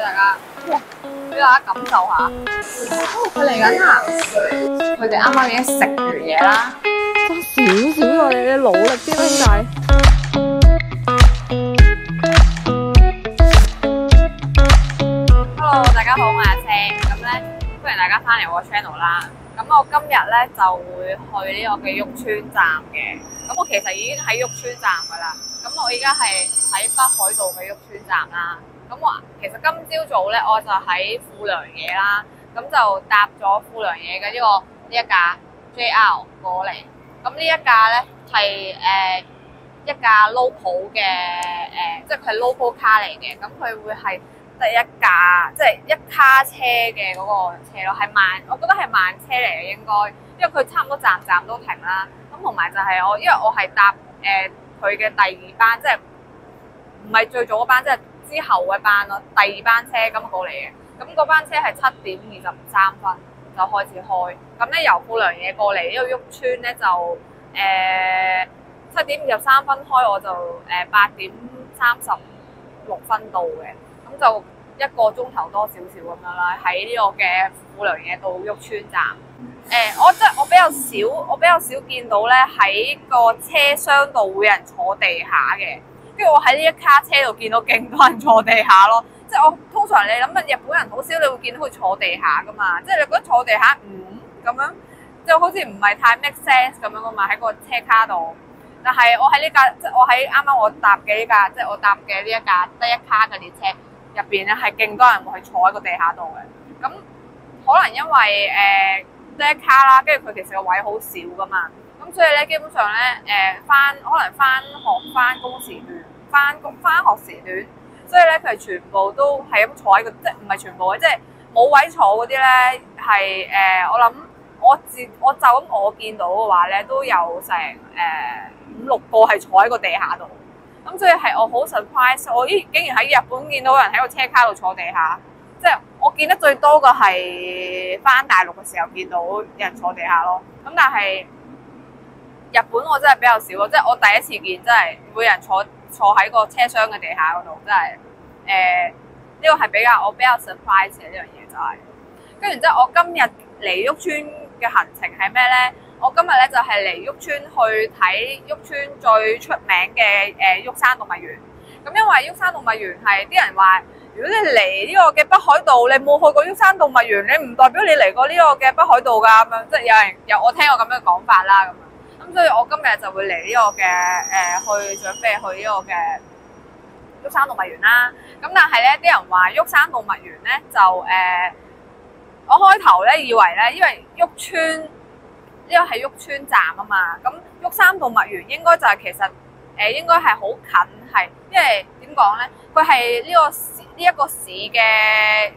大家，哇！俾大家感受下，佢嚟緊啦！佢哋啱啱已經食完嘢啦，爭少少啊！你努力啲啦，兄弟。Hello， 大家好，我係阿青。咁咧，歡迎大家翻嚟我個 channel 啦。咁我今日咧就會去呢個嘅玉川站嘅。咁我其實已經喺玉川站噶啦。咁我而家係喺北海道嘅玉川站啦。咁我其實今朝早咧，我就喺富良野啦。咁就搭咗富良野嘅呢一架 JR 過嚟。咁呢一架咧係一架 local 嘅即係佢係 local 卡嚟嘅。咁佢會係第一架即係一卡車嘅嗰個車咯，係慢，我覺得係慢車嚟嘅應該，因為佢差唔多站站都停啦。咁同埋就係因為我係搭佢嘅第二班，即係唔係最早嗰班，即係之後嘅班咯，第二班車咁過嚟嘅。咁嗰班車係7:23就開始開。咁咧由富良野過嚟呢個玉川咧就7:23開，我就8:36到嘅。咁就1個鐘頭多少少咁樣啦，喺呢個嘅富良野到玉川站。我比較少見到咧喺個車廂度會有人坐地下嘅，跟住我喺呢一卡車度見到勁多人坐地下咯。即係我通常你諗日本人好少你會見到佢坐地下噶嘛，即係你覺得坐地下咁樣，就好似唔係太 make sense 咁樣噶嘛喺個車卡度。但係我喺呢架，即係我喺啱啱我搭嘅呢架，即係我搭嘅呢一架得一卡嘅列車入邊咧，係勁多人會係坐喺個地下度嘅。咁可能因為得一卡啦，跟住佢其實個位好少噶嘛，咁所以咧基本上咧可能翻工時段，翻學時段，所以咧佢係全部都係咁坐喺個，即係唔係全部嘅，即係冇位坐嗰啲咧係我諗我就咁我見到嘅話咧都有成5-6個係坐喺個地下度，咁所以係我好 surprise， 我竟然喺日本見到人喺個車卡度坐地下，即係我見得最多嘅係翻大陸嘅時候見到有人坐地下咯。咁但係日本我真係比較少咯，即係我第一次見真係會有人坐喺個車廂嘅地下嗰度，真係呢個係我比較 surprise 嘅呢樣嘢就係。跟住之後我今日嚟玉川嘅行程係咩咧？我今日咧就係嚟玉川去睇玉川最出名嘅玉山動物園。咁因為玉山動物園係啲人話，如果你嚟呢個嘅北海道，你冇去過玉山動物園，你唔代表你嚟過呢個嘅北海道㗎咁樣，即係有我聽過咁樣嘅講法啦咁樣。咁所以我今日就會嚟呢個嘅準備去呢個嘅玉山動物園啦。咁但係咧，啲人話玉山動物園咧就我開頭咧以為咧，因為玉川呢個係玉川站啊嘛，咁玉山動物園應該就係其實應該係好近，係因為點講咧？佢係呢一個市嘅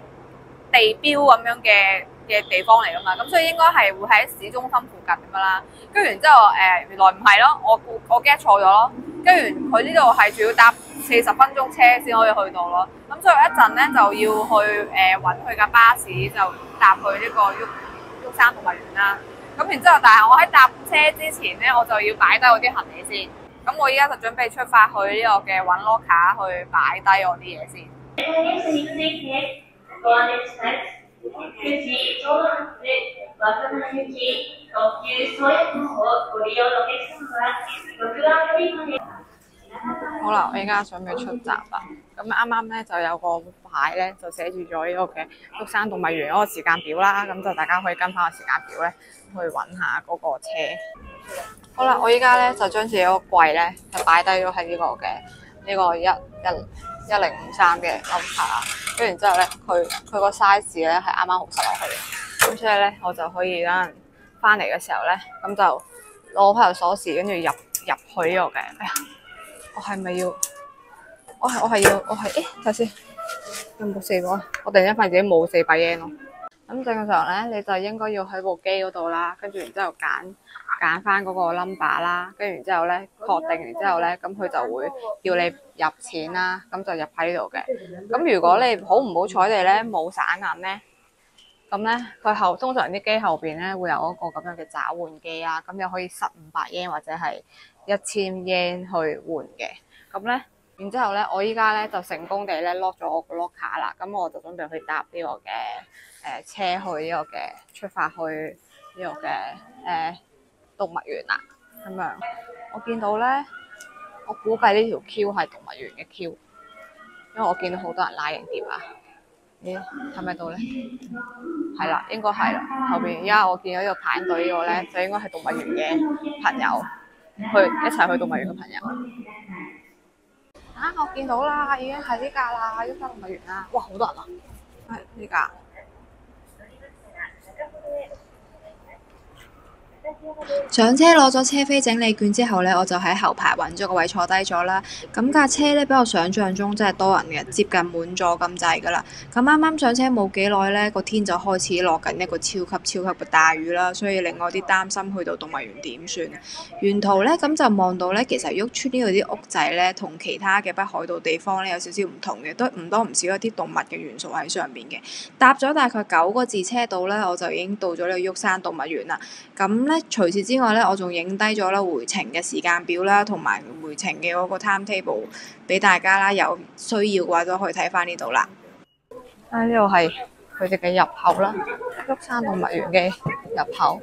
地標咁樣嘅地方嚟噶嘛，咁所以應該係會喺市中心附近咁樣啦。跟住然之後原來唔係咯，我 get 錯咗咯。跟住佢呢度係仲要搭40分鐘車先可以去到咯。咁所以一陣咧就要去揾佢架巴士，就搭去呢個玉山動物園啦。咁然之後，但係我喺搭車之前咧，我就要擺低我啲行李先。咁我依家就準備出發去呢個嘅揾 locker 去擺低我啲嘢先。好啦，我依家準備出閘啦。咁啱啱咧就有個牌咧，就寫住咗呢個嘅玉山動物園嗰個時間表啦。咁就大家可以跟翻個時間表咧去揾下嗰個車。好啦，我依家咧就將自己個櫃咧就擺低咗喺呢個嘅1053嘅 number，跟住之後咧佢個 size 咧係啱啱好塞落去，咁所以咧我就可以等陣翻嚟嘅時候咧，咁就攞翻條鎖匙，跟住入去呢個嘅。哎呀，我係咪要？我係睇先有冇4個？我突然間發現自己冇400 yen 咯。咁正常咧，你就應該要喺部機嗰度啦，跟住然之後揀翻嗰個 number 啦，跟住然之後咧確定完之後咧，咁佢就會叫你入錢啦，咁就入喺呢度嘅。咁如果你好唔好彩地咧冇散銀咧，咁咧佢通常啲機後邊咧會有一個咁樣嘅找換機啦，咁又可以塞500 yen 或者係1000 yen 去換嘅。咁咧然之後咧，我依家咧就成功地咧 lock 咗我個 lock 卡啦，咁我就準備去搭呢個嘅車去呢個嘅出發去呢個嘅動物園啦。咁樣我見到咧，我估計呢條 Q 係動物園嘅 Q，因為我見到好多人拉緊碟啊。咦，睇唔睇到咧？係啦，應該係啦。後邊而家我見到呢個排隊呢個咧，就應該係動物園嘅朋友，一齊去動物園嘅朋友。我見到啦，已經係呢架啦，呢間動物園啦。哇，好多人啊！係呢架。上車攞咗車飛整理券之後呢，我就喺後排揾咗個位坐低咗啦。咁架車呢，比我想象中真係多人嘅，接近滿座咁滯噶啦。咁啱啱上車冇幾耐呢，個天就開始落緊一個超級嘅大雨啦，所以令我啲擔心去到動物園點算。沿途呢，咁就望到呢，其實沃村呢度啲屋仔呢，同其他嘅北海道地方呢，有少少唔同嘅，都唔多唔少一啲動物嘅元素喺上邊嘅。搭咗大概9個字車度呢，我就已經到咗呢個沃山動物園啦。咁呢，除此之外呢，我仲影低咗啦回程嘅時間表啦，同埋回程嘅嗰個 timetable 俾大家啦，有需要嘅話都可以睇翻呢度啦。呢度係佢哋嘅入口啦，沃山動物園嘅入口。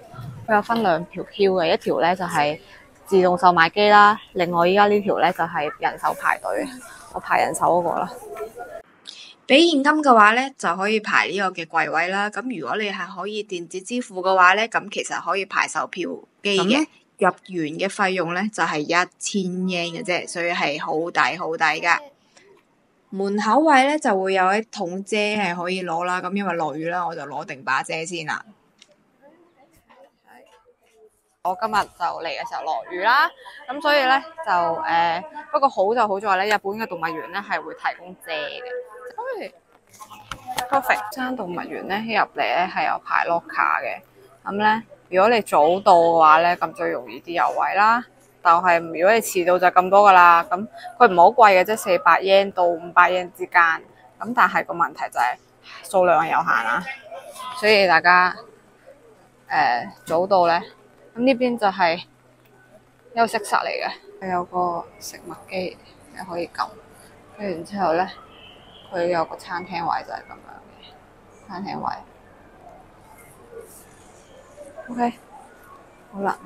佢有分2條 Q 嘅，一條咧就係自動售賣機啦，另外依家呢條咧就係人手排隊，我排人手嗰個啦。俾現金嘅話咧，就可以排呢個嘅櫃位啦。咁如果你係可以電子支付嘅話咧，咁其實可以排售票機嘅。入園嘅費用咧就係1000 yen 嘅啫，所以係好抵噶。門口位咧就會有一桶遮係可以攞啦。咁因為落雨啦，我就攞定把遮先啦。我今日就嚟嘅時候落雨啦，咁所以咧就不過好就好在咧，日本嘅動物園咧係會提供遮嘅。Perfect。間動物園咧入嚟咧係有排 lock 卡嘅，咁咧如果你早到嘅話咧，咁就容易啲有位啦。但係如果你遲到就咁多噶啦，咁佢唔係好貴嘅，即係400 yen 到500 yen 之間。咁但係個問題就係數量係有限啦，所以大家早到咧。咁呢邊就係休息室嚟嘅，佢有個食物機你可以撳，跟住之後咧，佢有個餐廳位就係咁樣嘅餐廳位。OK， 好啦，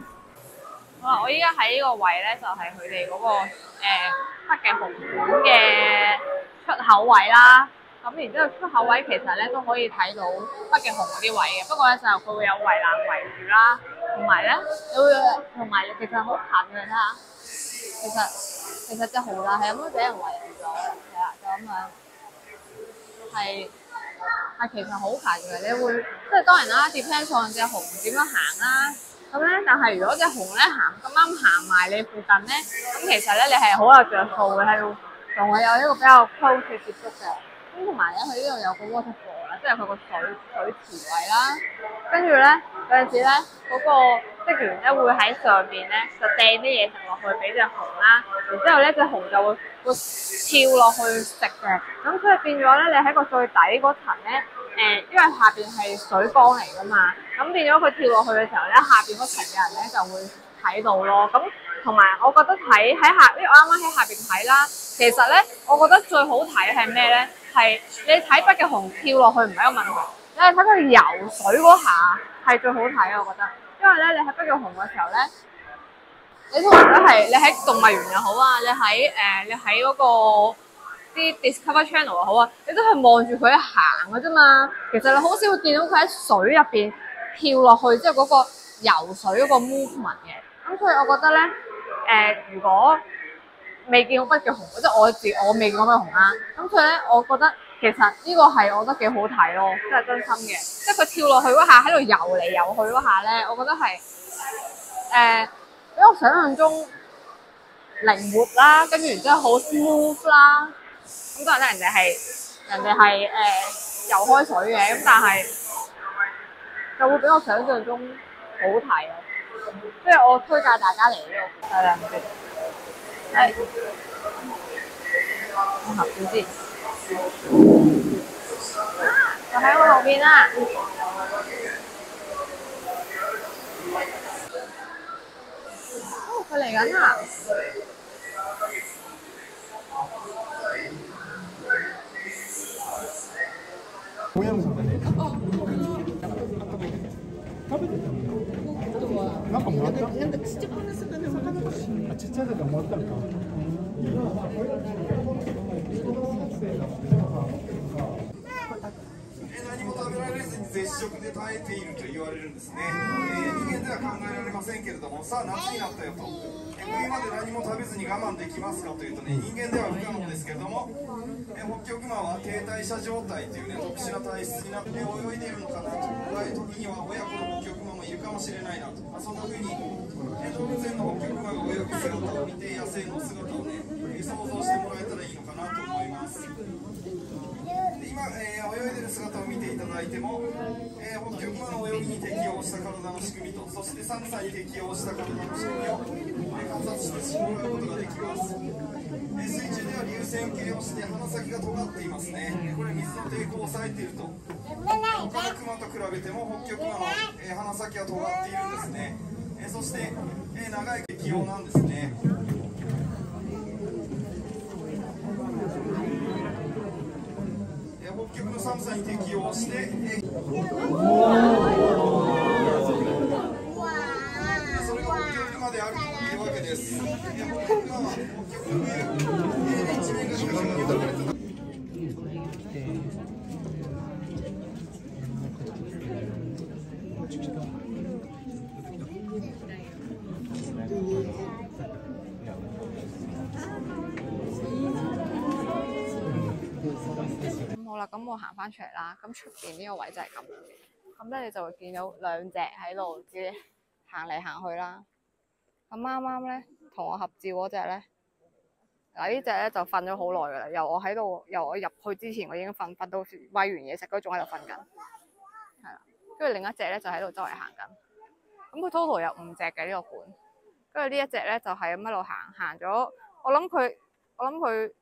我依家喺呢個位咧，就係佢哋嗰個北極熊館嘅出口位啦。咁然之後出口位其實咧都可以睇到北極熊嗰啲位嘅，不過咧就佢會有圍欄圍住啦，同埋咧同埋其實好近嘅，睇下，其實隻熊啦係咁樣俾人圍住咗，係啦，就咁樣，係其實好近嘅，你會即係當然啦 depends on 隻熊點樣行啦，咁咧但係如果隻熊咧咁啱行埋你附近咧，咁其實咧你係好有着數嘅，喺度同佢有一個比較 close 嘅接觸嘅。咁同埋咧，佢呢度有個 waterfall 啦，即係佢個水池位啦。跟住咧，有陣時咧，嗰個職員咧會喺上邊咧就掟啲嘢食落去俾隻熊啦。然之後咧，隻熊就會跳落去食嘅。咁所以變咗咧，你喺個最底嗰層咧，因為下邊係水缸嚟噶嘛，咁變咗佢跳落去嘅時候咧，下邊嗰層嘅人咧就會睇到咯。咁同埋我覺得睇喺下，因為我啱啱喺下邊睇啦，其實咧，我覺得最好睇係咩咧？係你睇北極熊跳落去唔係一個問題，你係睇佢游水嗰下係最好睇，我覺得。因為咧，你喺北極熊嘅時候咧，你通常都係你喺動物園又好啊，你喺嗰個啲 Discover Channel 又好啊，你都係望住佢行嘅啫嘛。其實你好少會見到佢喺水入邊跳落去，即係嗰個游水嗰個 movement 嘅。咁所以我覺得咧，如果未見過北極熊，即係我未見過北極熊啦。咁所以咧，我覺得其實呢個係我覺得幾好睇咯，真係真心嘅。即係佢跳落去嗰下，喺度游嚟游去嗰下咧，我覺得係比我想象中靈活啦，跟住然之後好 smooth 啦。咁當然咧，人哋係游開水嘅，咁但係就會比我想象中好睇咯。所以我推介大家嚟呢度係啦，唔該。係，我合照先。就喺我後邊啦。佢嚟緊啦！親の方ね。食べてたの？なんかもらった？なんかちっちゃな魚が。あ、ちっちゃい魚もらったのか。何も食べられずに絶食で耐えていると言われるんですね。人間では考えられませんけれども、さあ夏になったよと。冬まで何も食べずに我慢できますかというとね、人間では不可能ですけれども、北極熊は低代謝状態というね、特殊な体質になって泳いでいるのかなと。時には親子の北極熊もいるかもしれないなと。そんな風に、動物園の北極熊が泳ぐ姿を見て、野生の姿をね、想像してもらえたらいいのかなと思います。今、泳いでる姿を見ていただいても、北極熊の泳ぎに適応した体の仕組みと、そして寒さに適応した体の仕組みを、観察してもらうことができます。水中では流線形をして鼻先が尖っていますね。これ水の抵抗を抑えていると。他の熊と比べても北極熊の、鼻先は尖っているんですね。そして、長い適応なんですね。北極の寒さに適応して、それが北極熊であるというわけです。北極熊は北極の上、一面が広く分かれて好啦，咁我行翻出嚟啦，咁出邊呢個位就係咁樣嘅，咁咧你就會見到兩隻喺度自己行嚟行去啦。咁啱啱咧同我合照嗰隻咧，嗱呢隻咧就瞓咗好耐噶啦，由我入去之前我已經瞓到餵完嘢食嗰仲喺度瞓緊，係啦。跟住另一隻咧就喺度周圍行緊，咁佢 total 有5隻嘅呢個館，跟住呢一隻咧就係咁一路行咗，我諗佢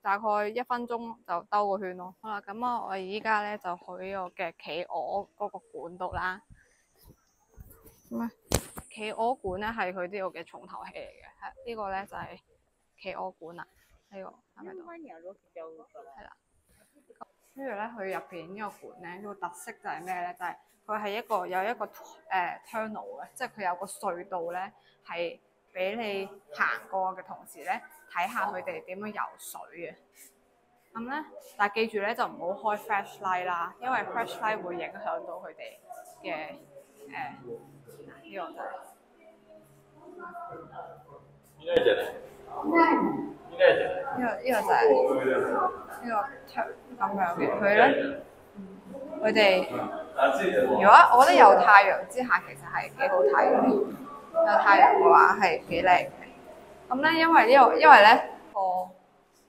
大概1分鐘就兜個圈咯。好啦，咁我依家咧就去呢個嘅企鵝嗰個館度啦。企鵝館咧係佢呢個嘅重頭戲嚟嘅，呢個咧就係企鵝館啦。呢個係咪度？係啦。跟住咧，佢入邊呢個館咧，呢個特色就係咩咧？就係佢係有一個tunnel 嘅，即係佢有個隧道咧，係俾你行過嘅同時咧，睇下佢哋點樣游水嘅。咁咧，但係記住咧，就唔好開 flashlight 啦，因為 flashlight 會影響到佢哋嘅呢個就係。應該就係呢個就係呢個咁樣嘅。佢哋如果我覺得有太陽之下，其實係幾好睇嘅。有太陽嘅話係幾靚嘅。咁咧，因為咧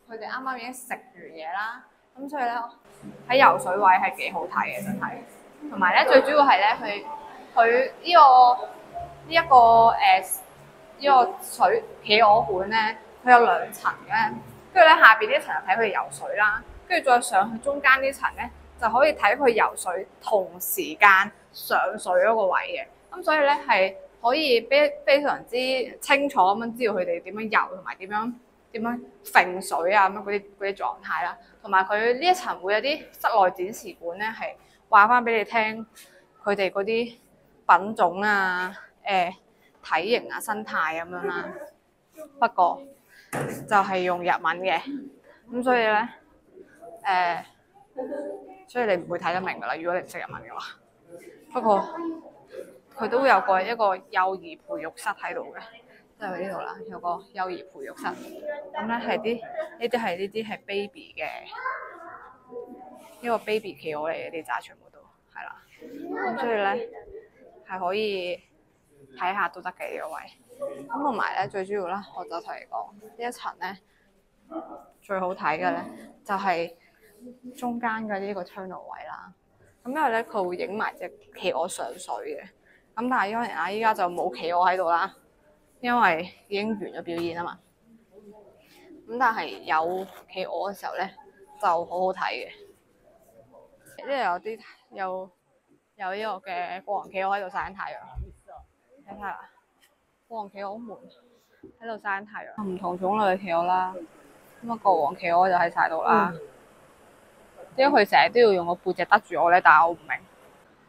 佢哋啱啱已經食完嘢啦，咁所以咧喺游水位係幾好睇嘅，真係。同埋咧，最主要係咧，佢呢個水企鵝館咧，佢有2層嘅，跟住咧下邊呢層就睇佢游水啦，跟住再上去中間呢層咧就可以睇佢游水同時間上水嗰個位嘅，咁所以咧係可以非常之清楚咁樣知道佢哋點樣游同埋點樣揈水啊咁樣嗰啲狀態啦，同埋佢呢一層會有啲室內展示館咧係話翻俾你聽佢哋嗰啲品種啊、體型啊、生態咁樣啦。不過就係用日文嘅，咁所以咧所以你唔會睇得明㗎啦。如果你唔識日文嘅話，不過佢都有一個幼兒培育室喺度嘅，即係呢度啦，有個幼兒培育室。咁咧呢啲係 baby 嘅，呢個 baby 企鵝嚟嘅啲渣全部都係啦。咁所以咧係可以睇下都得嘅呢個位。咁同埋咧最主要啦，我就同你講呢一層咧最好睇嘅咧就係中間嘅呢個 tunnel 位啦。咁因為咧佢會影埋隻企鵝上水嘅。咁但係當然啦，依家就冇企鵝喺度啦，因為已經完咗表演啊嘛。咁但係有企鵝嘅時候咧就好好睇嘅。呢度有呢個嘅國王企鵝喺度曬緊太陽，睇下啦，國王企鵝們喺度曬緊太陽，唔同種類嘅企鵝啦。咁啊，國王企鵝就喺曬度啦。點解佢成日都要用個背脊得住我咧？但係我唔明。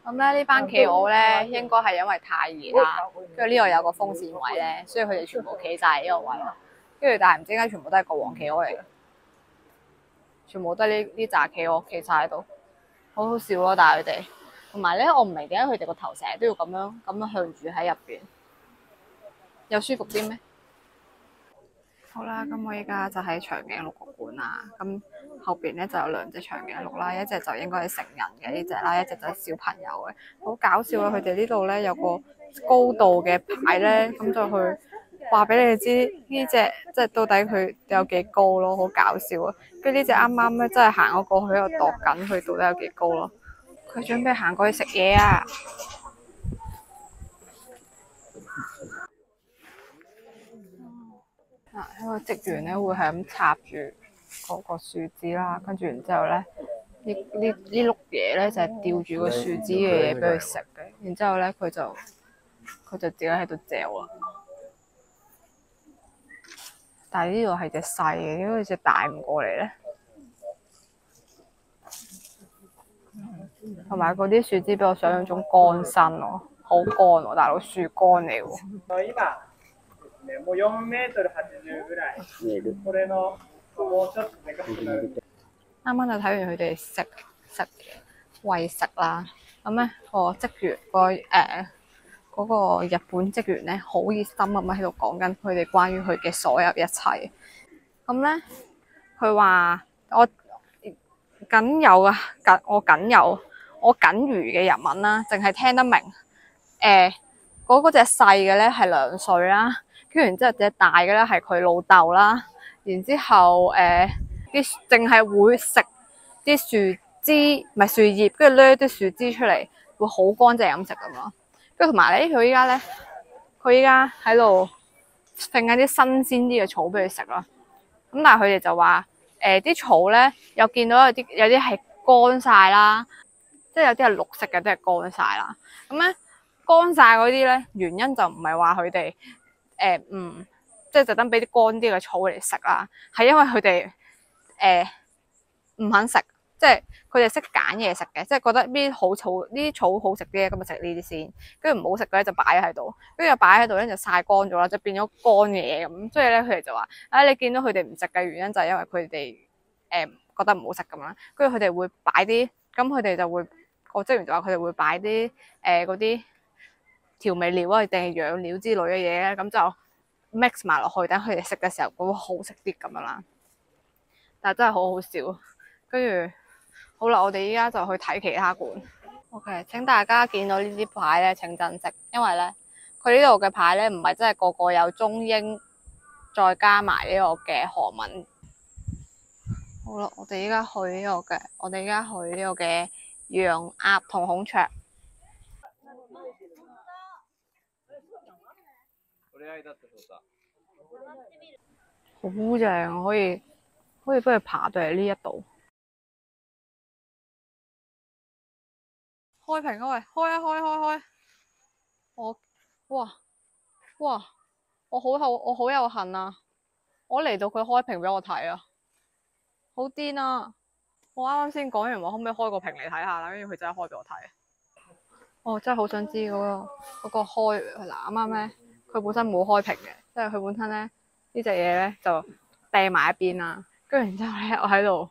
咁咧呢班企鵝咧，應該係因為太熱啦，跟住呢度有個風扇位咧，所以佢哋全部企晒喺呢個位咯。跟住但係唔知點解全部都係國王企鵝嚟嘅，全部都係呢紮企鵝企晒喺度，好好笑咯！但係佢哋同埋咧，我唔明點解佢哋個頭成日都要咁樣向住喺入邊，有舒服啲咩？好啦，咁我依家就喺長頸鹿個館啦。咁後邊咧就有兩隻長頸鹿啦，一隻就應該係成人嘅呢隻啦，一隻就係小朋友嘅。好搞笑啊！佢哋呢度咧有個高度嘅牌咧，咁就去話俾你哋知呢隻即係到底佢有幾高咯，好搞笑啊！跟住呢隻啱啱咧真係行咗過去喺度度緊佢到底有幾高咯。佢準備行過去食嘢啊！因為職員咧會係咁插住嗰個樹枝啦，跟住然之後咧呢碌嘢咧就係吊住個樹枝嘅嘢俾佢食嘅，然之後咧佢就自己喺度嚼啦。但係呢度係隻細嘅，點解隻大唔過嚟咧？同埋嗰啲樹枝比我想象中乾身喎，好乾喎，大佬樹乾嚟喎。もう4メートル80ぐらい。これのもうちょっとでかくなる。啱啱就睇完佢哋食餵食啦，咁咧個職員嗰個日本職員咧好熱心咁喺度講緊佢哋關於佢嘅所有一切。咁咧佢話我僅有餘嘅日文啦，淨係聽得明。嗰隻細嘅咧係2歲啦。跟住然之後隻大嘅咧係佢老豆啦，然之後淨係會食啲樹枝唔係樹葉，跟住掠啲樹枝出嚟，會好乾淨咁食咁咯。跟住同埋咧，佢依家喺度揈緊啲新鮮啲嘅草俾佢食咯。咁但係佢哋就話啲草咧，又見到有啲係乾晒啦，即係有啲係綠色嘅，都係乾晒啦。咁咧乾晒嗰啲咧，原因就唔係話佢哋。即係特登俾啲乾啲嘅草嚟食啦，係因為佢哋唔肯食，即係佢哋識揀嘢食嘅，即係覺得呢啲草好食啲，咁就食呢啲先，跟住唔好食嘅咧就擺喺度，跟住擺喺度咧就曬乾咗啦，就變咗乾嘅嘢咁，所以咧佢哋就話，你見到佢哋唔食嘅原因就係因為佢哋覺得唔好食咁啦，跟住佢哋會擺啲，咁佢哋就會個職員就話佢哋會擺啲嗰啲調味料啊，定係養料之類嘅嘢咧，咁就 mix 埋落去，等佢哋食嘅時候會好食啲咁樣啦。但係真係好好笑。跟住好啦，我哋依家就去睇其他館。OK， 請大家見到呢啲牌咧，請珍惜，因為咧佢呢度嘅牌咧唔係真係個個有中英，再加埋呢個嘅韓文。好啦，我哋依家去呢個嘅羊鴨同孔雀。好正，可以幫佢爬到嚟呢一度。開屏啊喂，開啊開！哇！我好有幸啊！我嚟到佢開屏俾我睇啊，好癲啊！我啱先講完話可唔可以開個屏嚟睇下啦，跟住佢真係開俾我睇。我真係好想知嗰個開嗱啱啱咧，佢本身冇開屏嘅，即係佢本身咧呢隻嘢咧就掟埋一邊啦，跟住然之後咧我喺度，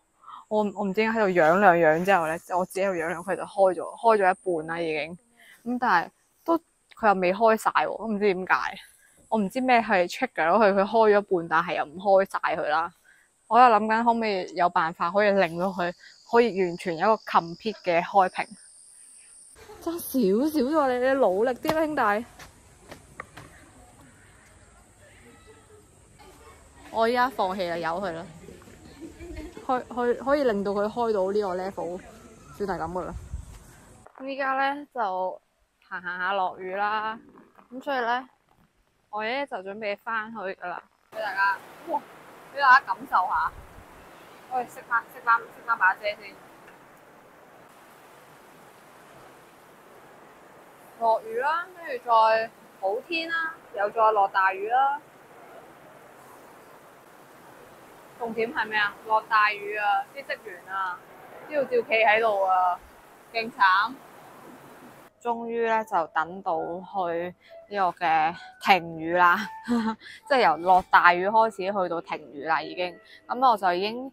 我唔知點解喺度養兩養之後咧，我自己喺度養兩，佢就開咗一半啦已經，咁但係都佢又未開晒喎，我唔知點解，我唔知咩係 trigger 咗佢開咗一半，但係又唔開晒佢啦。我喺度諗緊可唔可以有辦法可以令到佢可以完全有一個 complete 嘅開屏。爭少少啫，你努力啲啦，兄弟！我依家放棄啦，由佢啦。可以令到佢開到呢個 level， 算係咁噶啦。咁依家咧就行下落雨啦，咁所以咧我咧就準備翻去噶啦，俾大家感受下。我哋熄翻把遮先。落雨啦，跟住再好天啦，又再落大雨啦。重點係咩啊？落大雨啊！啲職員啊，朝照企喺度啊，勁慘！終於咧就等到去呢個嘅停雨啦，即係由落大雨開始去到停雨啦已經。咁我就已經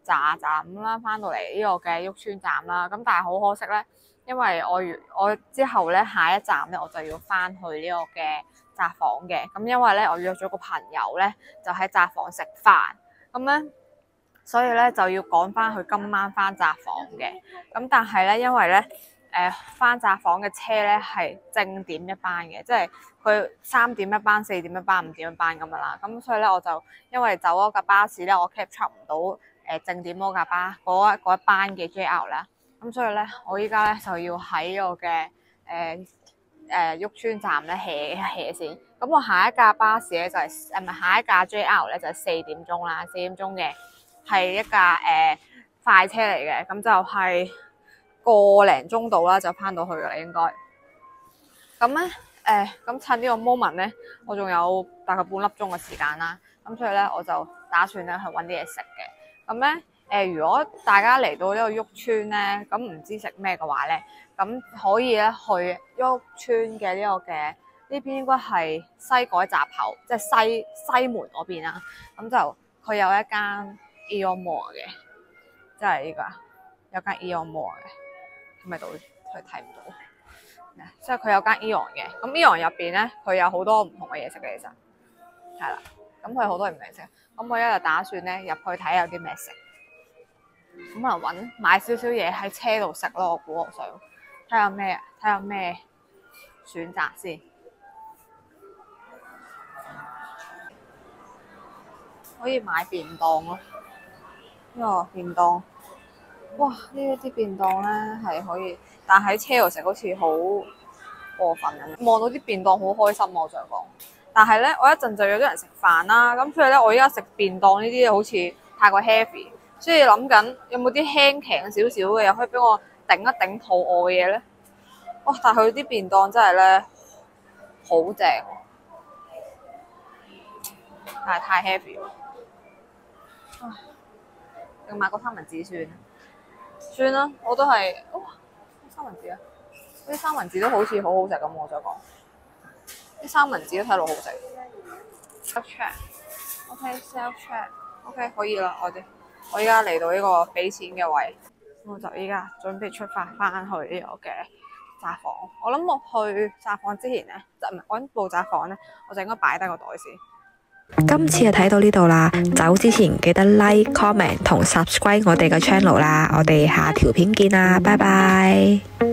咋咁啦，翻到嚟呢個嘅旭川站啦。咁但係好可惜咧，因為我之後咧下一站咧我就要翻去呢個嘅札幌嘅。咁因為咧我約咗個朋友咧就喺札幌食飯，咁咧所以咧就要趕翻去今晚翻札幌嘅。咁但係咧因為咧翻札幌嘅車咧係正點一班嘅，即係佢3點一班、4點一班、5點一班咁樣啦。咁所以咧我就因為走嗰架巴士咧，我 capture 唔到正點嗰架嗰一班嘅 JR 啦。咁所以咧我依家咧就要喺我嘅旭川站咧 hea 先。咁我下一架巴士咧就係唔係下一架 JR 咧就係4點鐘啦，4點鐘嘅係一架快車嚟嘅，咁就係個零鐘度啦，就翻到去啦應該。咁咧咁趁呢個 moment 咧，我仲有大概半粒鐘嘅時間啦。咁所以咧，我就打算咧去揾啲嘢食嘅。咁咧如果大家嚟到呢個旭川咧，咁唔知食咩嘅話咧，咁可以咧去旭川嘅呢個嘅呢邊應該係西改閘口，即係西門嗰邊啦。咁就佢有一間 Aeon Mall 嘅，即係呢個有間 Aeon Mall 嘅。咁咪到佢睇唔到，即係佢有間 Aeon 嘅，咁 Aeon 入邊咧，佢有好多唔同嘅嘢食嘅，其實係啦，咁佢好多唔同嘢食，咁我一日打算咧入去睇下有啲咩食，咁啊買少少嘢喺車度食咯，我估我想睇下咩選擇先，可以買便當咯，呢個便當。哇！呢一啲便當咧係可以，但喺車度食好似好過分咁。望到啲便當好開心，我想講。但係咧，我一陣就約咗人食飯啦，咁所以咧，我依家食便當呢啲好似太過 heavy，所以諗緊有冇啲輕鬆少少嘅，又可以俾我頂一頂肚餓嘅嘢咧。哇！但係佢啲便當真係咧好正，但係太 heavy 喎。定買個三文治算啦，我都係三文治啊！啲三文治都好似好好食咁，我想講啲三文治都睇落好食。Self check，OK，self check，OK 可以啦，我依家嚟到呢個俾錢嘅位，我就依家準備出發翻去呢個嘅札幌。我諗我去札幌之前咧，就唔係揾部札幌咧，我就應該擺低個袋先。今次就睇到呢度啦，走之前記得 like、comment 同 subscribe 我哋嘅 channel 啦，我哋下條片見啦，拜拜。